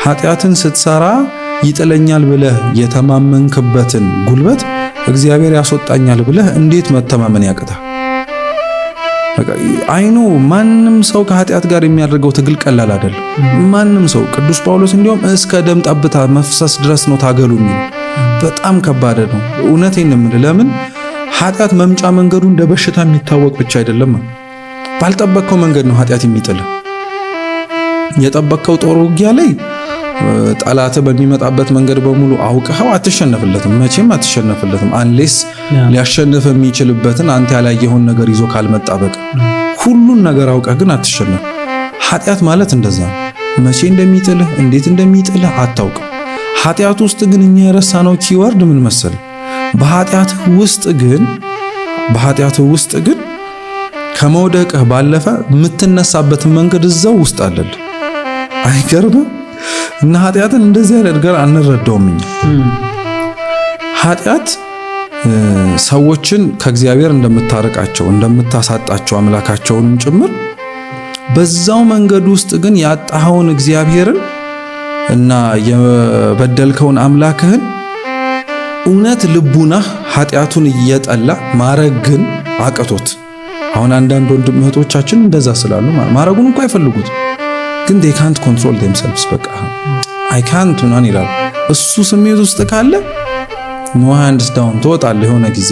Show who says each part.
Speaker 1: ኃጢአትን ስትሰራ ይጥለኛል ብለህ የተማመንክበትን ጉልበት እግዚአብሔር ያስወጣኛል ብለህ እንዴት መተማመን ያቅታል? አይኑ ማንም ሰው ከኃጢአት ጋር የሚያደርገው ትግል ቀላል አይደለም። ማንም ሰው ቅዱስ ጳውሎስ እንዲያውም እስከ ደም ጠብታ መፍሰስ ድረስ ነው ታገሉ የሚለው። በጣም ከባድ ነው። እውነቴን ነው የምልህ። ለምን ኃጢአት መምጫ መንገዱ እንደ በሽታ የሚታወቅ ብቻ አይደለም። ባልጠበቅከው መንገድ ነው ኃጢአት የሚጥልህ። የጠበቅከው ጦር ውጊያ ላይ ጠላት በሚመጣበት መንገድ በሙሉ አውቀኸው አትሸነፍለትም። መቼም አትሸነፍለትም አንሌስ ሊያሸንፍ የሚችልበትን አንተ ያላየኸውን ነገር ይዞ ካልመጣ በቃ ሁሉን ነገር አውቀህ ግን አትሸነፍ። ኃጢአት ማለት እንደዛ ነው። መቼ እንደሚጥልህ እንዴት እንደሚጥልህ አታውቅም። ኃጢአት ውስጥ ግን እኛ የረሳነው ኪወርድ ምን መሰለህ? በኃጢአትህ ውስጥ ግን ከመውደቅህ ባለፈ የምትነሳበትን መንገድ እዛው ውስጥ አለልህ። አይገርምም? እና ኃጢአትን እንደዚህ አይነት ነገር አንረዳውም እኛ። ኃጢአት ሰዎችን ከእግዚአብሔር እንደምታርቃቸው እንደምታሳጣቸው አምላካቸውንም ጭምር በዛው መንገድ ውስጥ ግን ያጣኸውን እግዚአብሔርን እና የበደልከውን አምላክህን እውነት ልቡናህ ኃጢአቱን እየጠላ ማረግ ግን አቅቶት። አሁን አንዳንድ ወንድም እህቶቻችን እንደዛ ስላሉ ማረጉን እንኳን አይፈልጉት ግን they can't control themselves በቃ I can't ምናምን ይላሉ። እሱ ስሜት ውስጥ ካለ no hands down ትወጣለህ የሆነ ጊዜ